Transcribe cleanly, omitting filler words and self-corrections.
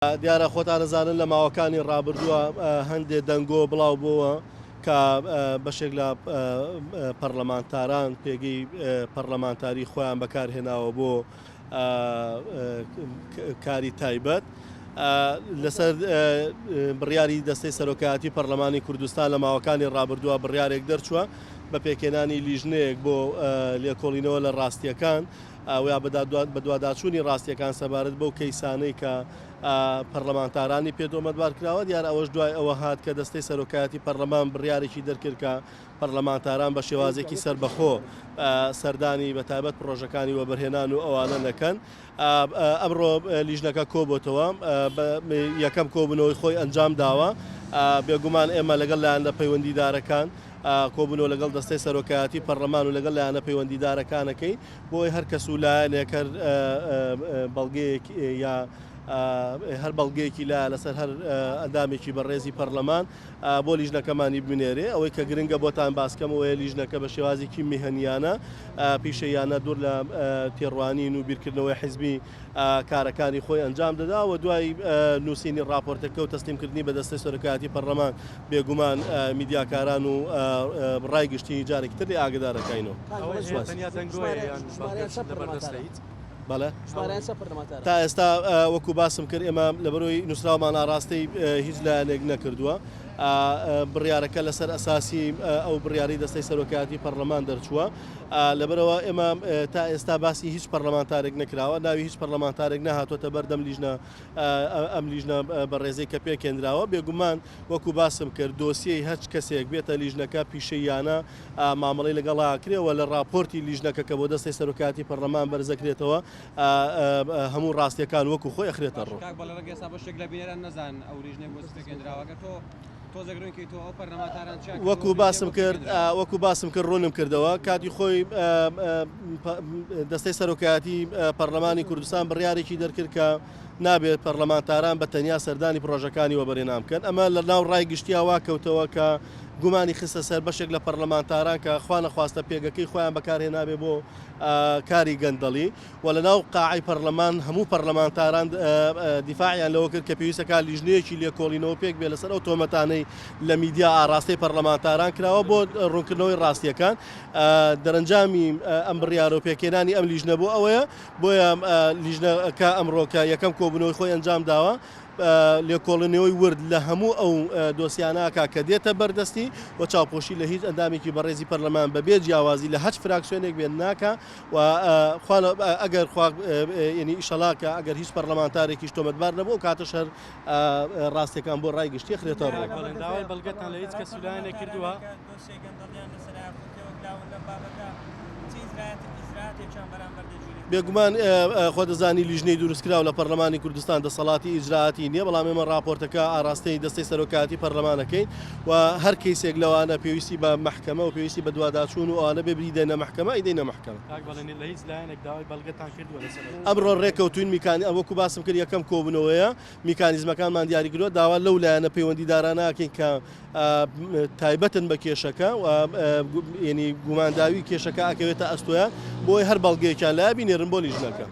دیارە خۆتان دەزانن لە ماوەکانی ڕابردووە هەندێک دەنگۆ بڵاو بووە کە بەشێک لە پەرلەمانتاران پێگەی پەرلەمانتاری خۆیان بەکارهێناوە بۆ کاری تایبەت لەسەر بڕیاری دەستەی سەرۆکایەتی پەرلەمانی کوردستان لە ماوەکانی ڕابردووە بڕیارێک دەرچووە بە پێکێنانی لیژنەیەک بۆ لێکۆڵینەوە لە ڕاستیەکان ویا بە دوواداچوونی ڕاستیەکان سەبارەت بەو کەیسانەی کە پەرلەمانتارانی پێدۆمەتبار کراوە دیار ئەوەش دوای ئەوە هات کە دەستەی سەرۆکایەتی پەرلەمان بڕیارێکی دەرکرد کە پەرلەمانتاران بە شێوازێکی سربەخۆ سەردانی بەتایبەت پرۆژەکانی وەبەرهێنان و ئەوانە نەکەن. ئەمڕۆ لیژنەکە کۆبووتەوە یەکەم کۆبوونەوەی خۆی ئەنجام داوە بێگومان ئێمە لەگەڵ لایەنە پەیوەندیدارەکان کۆبوونەوە لەگەڵ دەستەی سەرۆکایەتی پەرلەمان و لەگەڵ لایەنە پەیوەندیدارەکانەکەی بۆی هەر کەس و لایەنێکە بەڵگەیەک یا هەر بەڵگەیەکی لەسەر هەر ئەندامێکی بەڕێزی پەرلەمان بۆ لیژنەکەمانی بنێرێ ئەوەی کە گرنگە بۆتان باسکەمەوەیە لیژنەکە بە شێوازێکی میهەنیانە پیشەیانە دوور لە تێڕوانین و بیرکردنەوەی حیزبی کارەکانی خۆی ئەنجام دەدا و دوای نووسینی راپۆرتەکە و تەسلیمکردنی بە دەستەی سەرۆکایەتی پەرلەمان بێگومان میدیاکاران و ڕایگشتی جارێکی تر ئاگدارەکەینەوە. تا ئێستا وەکو باسم کرد ئێمە لەبەرەوەی نووسراومان ئاراستەی هیچ لایەنێک نەکردووە بڕیارەکە لەسەر ئەساسی ئەو بڕیاری دەستەی سەرۆکایەتی پەرلەمان دەرچووە لەبەرەوە ئێمە تا ئێستا باسی هیچ پەرلەمانتارێک نەکراوە ناوی هیچ پەرلەمانتارێک نەهاتۆتە بەردەم لیژنە ئەم لیژنە بەڕێزەی کە پێکێنراوە بێگومان وەکو باسم کرد دۆسیەی هەچ کەسێک بێتە لیژنەکە پیشەیانە مامەڵەی لەگەڵاکرێەوە لە راپۆرتی لیژنەکە کە بۆ دەستەی سەرۆکایەتی پەرلەمان بەرزەکرێتەوە هەموو ڕاستیەکان وەکو خۆی ئەخرێتە ڕوو. وەکو باسم کرد ڕوونم کردەوە کاتی خۆی دەستەی سەرۆکایەتی پەرلەمانی کوردستان بڕیارێکی دەرکرد کە نابێت پەرلەمانتاران بە تەنیا سەردانی پرۆژەکانی وەبەرهێنان بکەن ئەمە لە ناو ڕایگشتیا وا کەوتەوە کە گومانی خستە سەر بەشێک لە پەرلەمانتاران کە خوا نەخواستە پێگەکەی خۆیان بەکارهێنابێ بۆ کاری گەندەڵی و لە ناو قاعی پەرلەمان هەموو پەرلەمانتاران دیفاعیان لەوە کرد کە پێویستەکە لیژنەیەکی لێکۆڵینەوە پێک بێ لەسەر ئەو تۆمەتانەی لە میدیا ئاراستەی پەرلەمانتاران کراوە بۆ ڕوونکردنەوەی ڕاستیەکان. دەرەنجامی ئەم بڕیارە و پێکێنانی ئەم لیژنە بۆ ئەوەیە بۆیە لیژنەکە ئەمڕۆکە یەکەم کۆبوونەوەی خۆی ئەنجام داوە لێکۆڵینەوەی ورد لە هەموو ئەو دۆسیاناکە کە دێتە بەردەستی و چاوپۆشی لە هیچ ئەندامێکی بەڕێزی پەرلەمان بەبێ جیاوازی لە هەچ فراکسیۆنێک بێن ناکە و ئەگەر ینی ئیشەڵاکە ئەگەر هیچ پەرلەمانتارێکیش تۆمەتبار نەبوو کاتەش هەر ڕاستیەکان بۆ ڕایگشتی خرێتەوە بەڵێنداوای بەڵگەتان لە هیچ کەس لایەنێک کردووە بێگومان خۆ دەزانی لیژنەی دروستکراو لە پەرلەمانی کوردستان دەسەڵاتی ئیجراعاتی نییە بەڵام ئێمە راپۆرتەکە ئاراستەی دەستەی سەرۆکایەتی پەرلەمانەکەی و هەر کەیسێک لەوانە پێویستی بە محکەمە و پێویستی بە دوواداچوون و ئەوانە بێ بریدەنە محکەمە ئەیدەینە محکەمە. ئەمڕۆ ڕێکەوتوین میکانی ئەوەکو باسم کرد یەکەم کۆبوونەوەیە میکانیزمەکانمان دیاریکردووە داوا لەو لایەنە پەیوەندیدارانەکەین کە تایبەتن بە کێشەکە و ینی گومانداوی کێشەکە ئەکەوێتە ئەستۆیان بۆی هەر بەڵگەیەکیان لای بینێرن بۆ لیژنەکە.